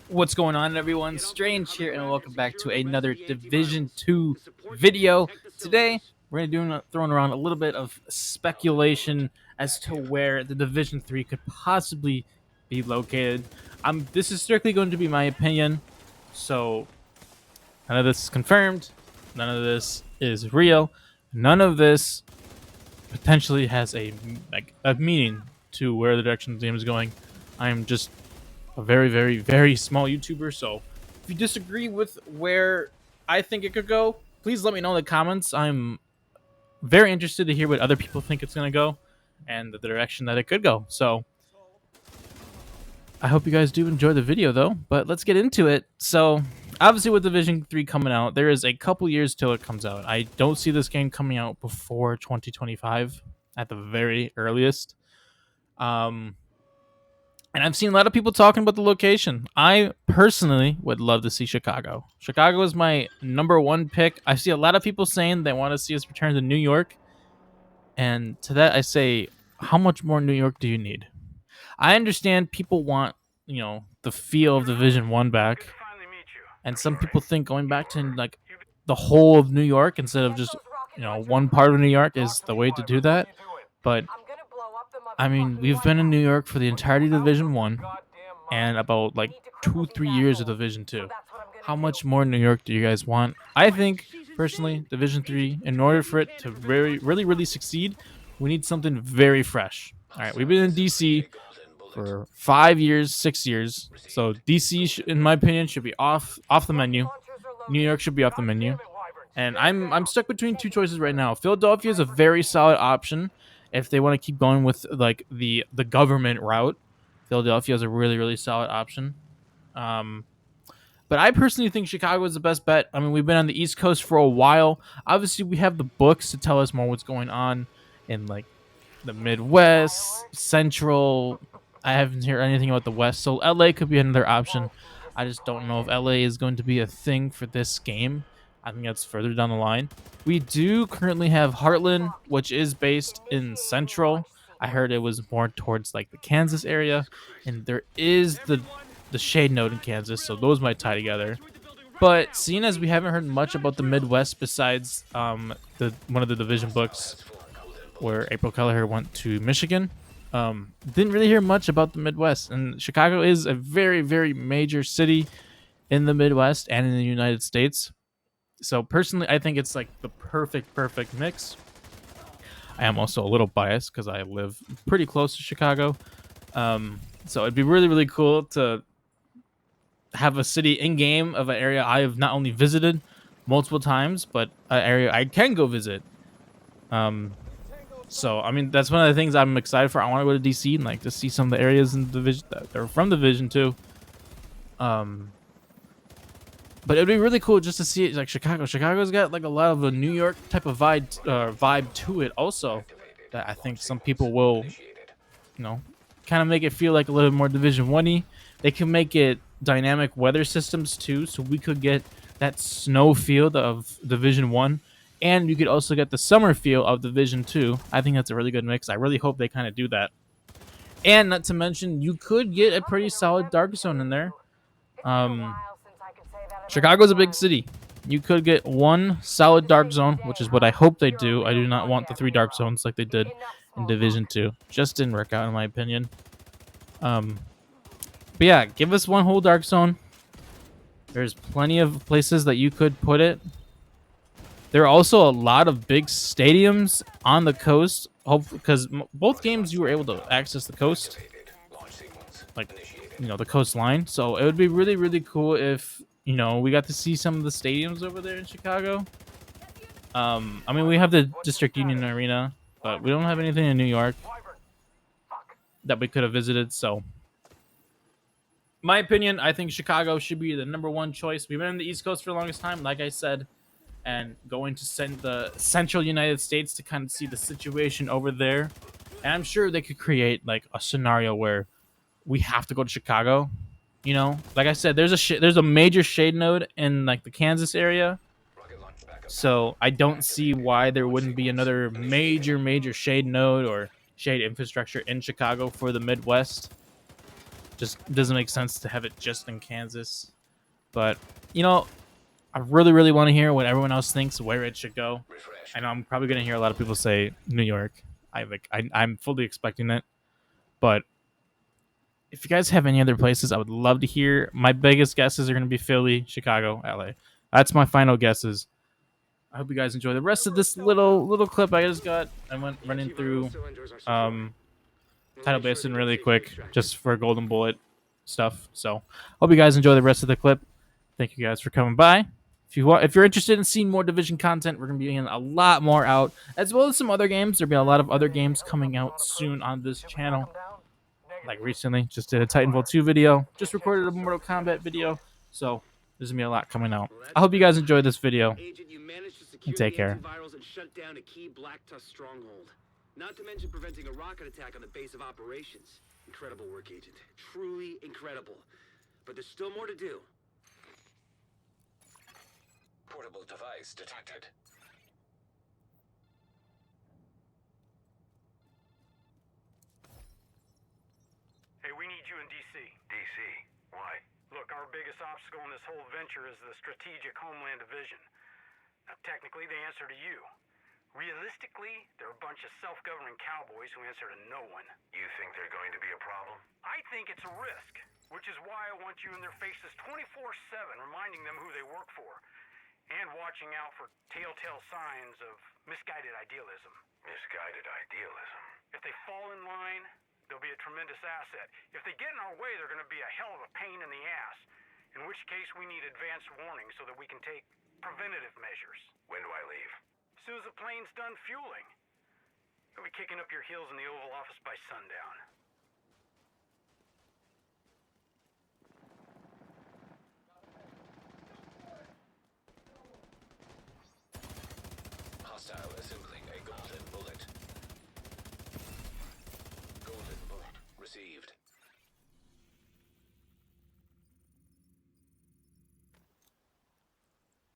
What's going on, everyone? Strange here, and welcome back to another Division 2 video. Today, we're going to be throwing around a little bit of speculation as to where the Division 3 could possibly be located. This is strictly going to be my opinion, so none of this is confirmed, none of this is real, none of this potentially has a meaning to where the direction the game is going. I am just a very, very, very small YouTuber. So if you disagree with where I think it could go, please let me know in the comments. I'm very interested to hear what other people think it's going to go and the direction that it could go. So I hope you guys do enjoy the video, though. But let's get into it. So obviously with Division 3 coming out, there is a couple years till it comes out. I don't see this game coming out before 2025 at the very earliest. And I've seen a lot of people talking about the location. I personally would love to see Chicago. Chicago is my number one pick. I see a lot of people saying they want to see us return to New York. And to that, I say, how much more New York do you need? I understand people want, the feel of Division 1 back. And some people think going back to like the whole of New York instead of just, one part of New York is the way to do that. But I mean, we've been in New York for the entirety of Division 1 and about like 2-3 years of Division 2. How much more New York do you guys want? I think personally, Division 3, in order for it to really succeed, we need something very fresh. All right, we've been in DC for 5 years, 6 years. So DC, in my opinion, should be off the menu. New York should be off the menu. And I'm stuck between two choices right now. Philadelphia is a very solid option if they want to keep going with like the government route. Philadelphia is a really solid option. But I personally think Chicago is the best bet. I mean, we've been on the East Coast for a while. Obviously, we have the books to tell us more what's going on in like the Midwest, Central. I haven't heard anything about the West, so LA could be another option. I just don't know if LA is going to be a thing for this game. I think that's further down the line. We do currently have Heartland, which is based in Central. I heard it was more towards like the Kansas area, and there is the Shade Node in Kansas, so those might tie together. But seeing as we haven't heard much about the Midwest besides the one of the division books where April Kelleher went to Michigan, didn't really hear much about the Midwest. And Chicago is a very major city in the Midwest and in the United States. So personally, I think it's like the perfect mix. I am also a little biased because I live pretty close to Chicago. So it'd be really cool to have a city in game of an area I have not only visited multiple times, but an area I can go visit. So I mean, that's one of the things I'm excited for. I want to go to DC and like to see some of the areas in the division that are from Division 2. But it'd be really cool just to see it like Chicago. Chicago's got like a lot of a New York type of vibe to it also, that I think some people will, kind of make it feel like a little more Division 1-y. They can make it dynamic weather systems too, so we could get that snow feel of Division 1, and you could also get the summer feel of Division 2. I think that's a really good mix. I really hope they kind of do that. And not to mention, you could get a pretty solid Dark Zone in there. Chicago's a big city. You could get one solid Dark Zone, which is what I hope they do. I do not want the 3 Dark Zones like they did in Division 2. Just didn't work out in my opinion. But yeah, give us one whole Dark Zone. There's plenty of places that you could put it. There are also a lot of big stadiums on the coast, because both games you were able to access the coast, like the coastline. So it would be really cool if we got to see some of the stadiums over there in Chicago. I mean, we have the District Union Arena, but we don't have anything in New York that we could have visited. So my opinion, I think Chicago should be the number one choice. We've been on the East Coast for the longest time, like I said, and going to send the central United States to kind of see the situation over there. And I'm sure they could create like a scenario where we have to go to Chicago. Like I said, there's a major shade node in like the Kansas area. So I don't see why there wouldn't be another major shade node or shade infrastructure in Chicago for the Midwest. Just doesn't make sense to have it just in Kansas. But you know, I really, really want to hear what everyone else thinks where it should go. I know I'm probably gonna hear a lot of people say New York. I'm fully expecting it, but if you guys have any other places, I would love to hear. My biggest guesses are gonna be Philly, Chicago, LA. That's my final guesses. I hope you guys enjoy the rest of this little clip I just got. I went running through um, Title Basin really quick just for Golden Bullet stuff. So hope you guys enjoy the rest of the clip. Thank you guys for coming by. If you're interested in seeing more Division content, we're gonna be getting a lot more out, as well as some other games. There'll be a lot of other games coming out soon on this channel. Like recently, just did a Titanfall 2 video, just recorded a Mortal Kombat video. So there's gonna be a lot coming out. I hope you guys enjoyed this video. And take care. And shut down a key Black Tusk stronghold. Not to mention preventing a rocket attack on the base of operations. Incredible work, Agent. Truly incredible. But there's still more to do. Portable device detected. Hey, we need you in D.C. DC. Why? Look, our biggest obstacle in this whole venture is the Strategic Homeland Division. Now, technically, they answer to you. Realistically, they're a bunch of self-governing cowboys who answer to no one. You think they're going to be a problem? I think it's a risk, which is why I want you in their faces 24/7, reminding them who they work for, and watching out for telltale signs of misguided idealism. Misguided idealism. If they fall in line, they'll be a tremendous asset. If they get in our way, they're going to be a hell of a pain in the ass, in which case we need advanced warning so that we can take preventative measures. When do I leave? As soon as the plane's done fueling, you'll be kicking up your heels in the Oval Office by sundown. Hostile assembling a golden bullet.